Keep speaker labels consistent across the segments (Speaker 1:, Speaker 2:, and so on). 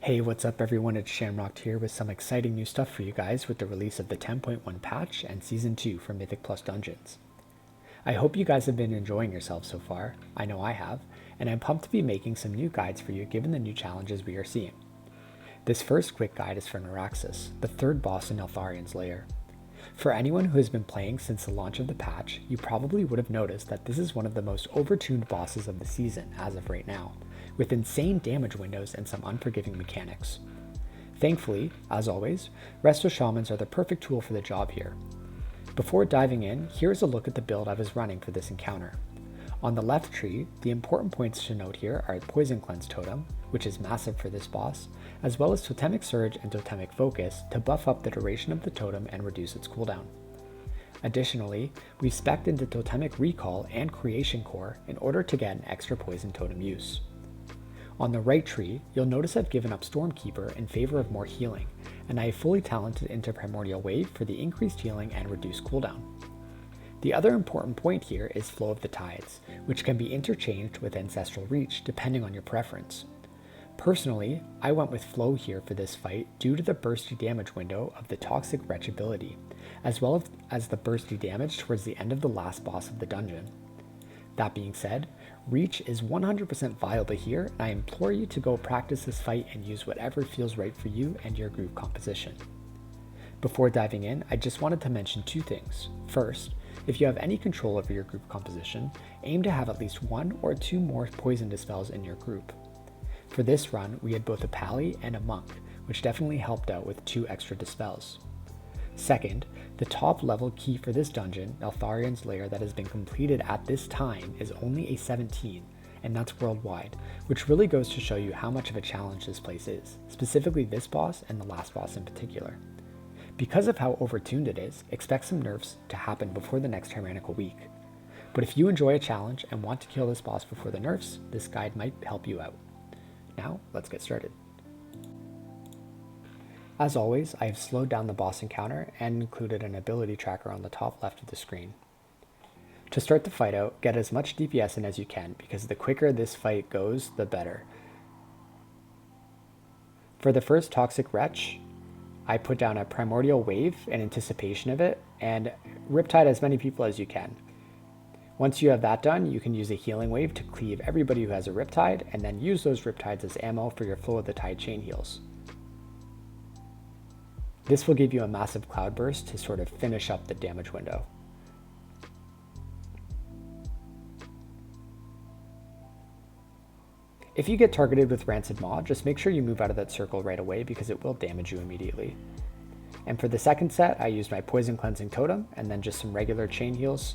Speaker 1: Hey, what's up everyone, it's Shamrocked here with some exciting new stuff for you guys with the release of the 10.1 patch and Season 2 for Mythic Plus Dungeons. I hope you guys have been enjoying yourselves so far, I know I have, and I'm pumped to be making some new guides for you given the new challenges we are seeing. This first quick guide is for Naraxas, the third boss in Neltharion's Lair. For anyone who has been playing since the launch of the patch, you probably would have noticed that this is one of the most overtuned bosses of the season as of right now, with insane damage windows and some unforgiving mechanics. Thankfully, as always, Resto Shamans are the perfect tool for the job here. Before diving in, here's a look at the build I was running for this encounter. On the left tree, the important points to note here are Poison Cleanse Totem, which is massive for this boss, as well as Totemic Surge and Totemic Focus to buff up the duration of the totem and reduce its cooldown. Additionally, we spec'd into Totemic Recall and Creation Core in order to get an extra poison totem use. On the right tree, you'll notice I've given up Stormkeeper in favor of more healing, and I have fully talented into Primordial Wave for the increased healing and reduced cooldown. The other important point here is Flow of the Tides, which can be interchanged with Ancestral Reach depending on your preference. Personally, I went with Flow here for this fight due to the bursty damage window of the Toxic Wretch ability, as well as the bursty damage towards the end of the last boss of the dungeon. That being said, Reach is 100% viable here, and I implore you to go practice this fight and use whatever feels right for you and your group composition. Before diving in, I just wanted to mention two things. First, if you have any control over your group composition, aim to have at least one or two more poison dispels in your group. For this run, we had both a pally and a monk, which definitely helped out with 2 extra dispels. Second, the top level key for this dungeon, Neltharion's Lair, that has been completed at this time is only a 17, and that's worldwide, which really goes to show you how much of a challenge this place is, specifically this boss and the last boss in particular. Because of how overtuned it is, expect some nerfs to happen before the next tyrannical week. But if you enjoy a challenge and want to kill this boss before the nerfs, this guide might help you out. Now, let's get started. As always, I have slowed down the boss encounter and included an ability tracker on the top left of the screen. To start the fight out, get as much DPS in as you can, because the quicker this fight goes, the better. For the first Toxic Wretch, I put down a Primordial Wave in anticipation of it, and Riptide as many people as you can. Once you have that done, you can use a Healing Wave to cleave everybody who has a Riptide, and then use those Riptides as ammo for your Flow of the Tide chain heals. This will give you a massive Cloudburst to sort of finish up the damage window. If you get targeted with Rancid Maw, just make sure you move out of that circle right away because it will damage you immediately. And for the second set, I used my Poison Cleansing Totem and then just some regular chain heals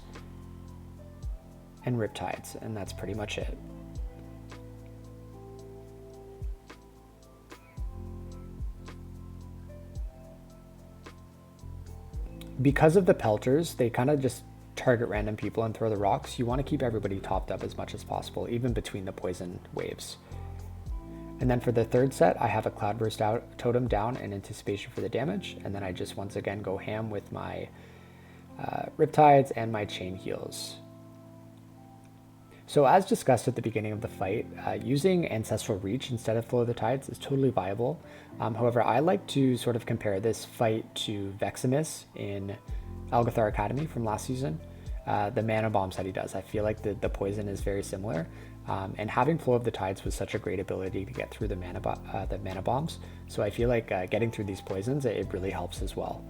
Speaker 1: and Riptides, and that's pretty much it. Because of the pelters, they kind of just target random people and throw the rocks. You want to keep everybody topped up as much as possible, even between the poison waves. And then for the third set, I have a Cloudburst totem down in anticipation for the damage, and then I just once again go ham with my Riptides and my chain heals. So as discussed at the beginning of the fight, using Ancestral Reach instead of Flow of the Tides is totally viable. However, I like to sort of compare this fight to Veximus in Algathar Academy from last season. The mana bombs that he does, I feel like the poison is very similar. And having Flow of the Tides was such a great ability to get through the mana bombs. So I feel like getting through these poisons, it really helps as well.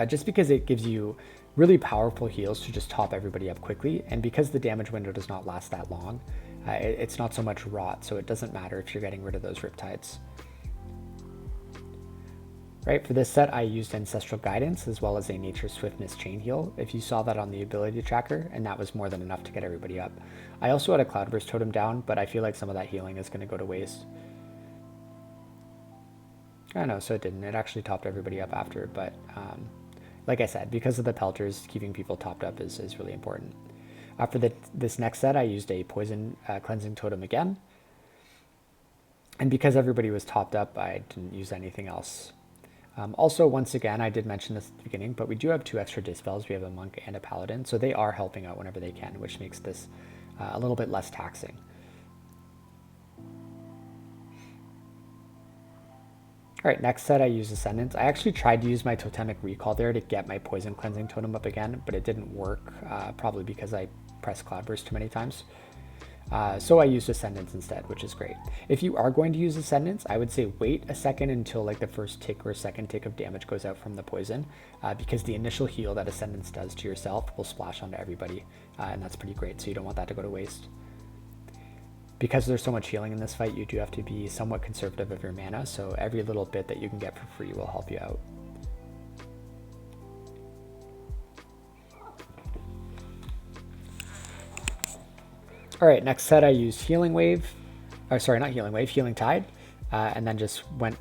Speaker 1: Just because it gives you really powerful heals to just top everybody up quickly, and because the damage window does not last that long, it's not so much rot, so it doesn't matter if you're getting rid of those Riptides. Right, for this set I used Ancestral Guidance as well as a Nature Swiftness chain heal, if you saw that on the ability tracker, and that was more than enough to get everybody up. I also had a Cloudburst totem down, but I feel like some of that healing is going to go to waste. I know, so it didn't. It actually topped everybody up after, but like I said, because of the pelters, keeping people topped up is really important. For this next set, I used a Poison Cleansing Totem again. And because everybody was topped up, I didn't use anything else. Also, once again, I did mention this at the beginning, but we do have 2 extra dispels. We have a monk and a paladin, so they are helping out whenever they can, which makes this a little bit less taxing. Alright, next set I use Ascendance. I actually tried to use my Totemic Recall there to get my Poison Cleansing Totem up again, but it didn't work, probably because I pressed Cloudburst too many times. So I used Ascendance instead, which is great. If you are going to use Ascendance, I would say wait a second until like the first tick or second tick of damage goes out from the poison, because the initial heal that Ascendance does to yourself will splash onto everybody, and that's pretty great, so you don't want that to go to waste. Because there's so much healing in this fight, you do have to be somewhat conservative of your mana, so every little bit that you can get for free will help you out. Alright, next set I used Healing Wave, or sorry, not Healing Wave, Healing Tide, and then just went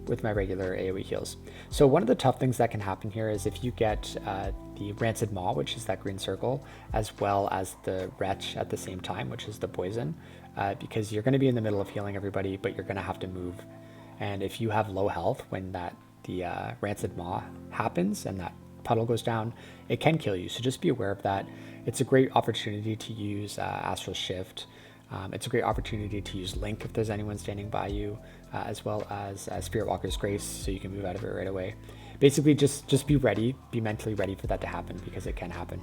Speaker 1: with my regular AoE heals. So one of the tough things that can happen here is if you get the Rancid Maw, which is that green circle, as well as the Wretch at the same time, which is the poison, because you're going to be in the middle of healing everybody, but you're going to have to move. And if you have low health when the Rancid Maw happens and that puddle goes down, it can kill you, so just be aware of that. It's a great opportunity to use Astral Shift. It's a great opportunity to use Link if there's anyone standing by you, as well as Spirit Walker's Grace, so you can move out of it right away. Basically, just be ready, be mentally ready for that to happen, because it can happen.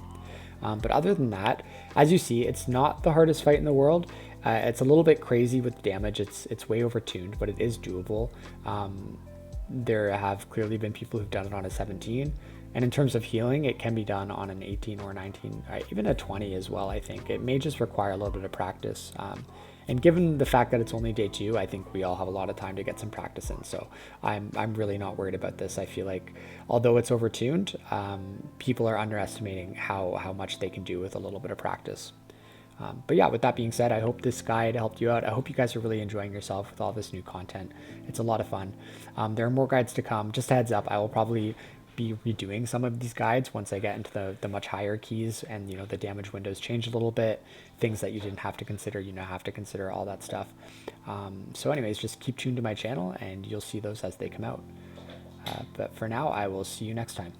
Speaker 1: But other than that, as you see, it's not the hardest fight in the world. It's a little bit crazy with damage. It's way overtuned, but it is doable. There have clearly been people who've done it on a 17. And in terms of healing, it can be done on an 18 or 19, even a 20 as well, I think. It may just require a little bit of practice. And given the fact that it's only day 2, I think we all have a lot of time to get some practice in. So I'm really not worried about this. I feel like, although it's overtuned, people are underestimating how much they can do with a little bit of practice. But yeah, with that being said, I hope this guide helped you out. I hope you guys are really enjoying yourself with all this new content. It's a lot of fun. There are more guides to come. Just a heads up, I will probably be redoing some of these guides once I get into the much higher keys, and you know, the damage windows change a little bit, things that you didn't have to consider, you now have to consider, all that stuff. So anyways, just keep tuned to my channel and you'll see those as they come out. But for now, I will see you next time.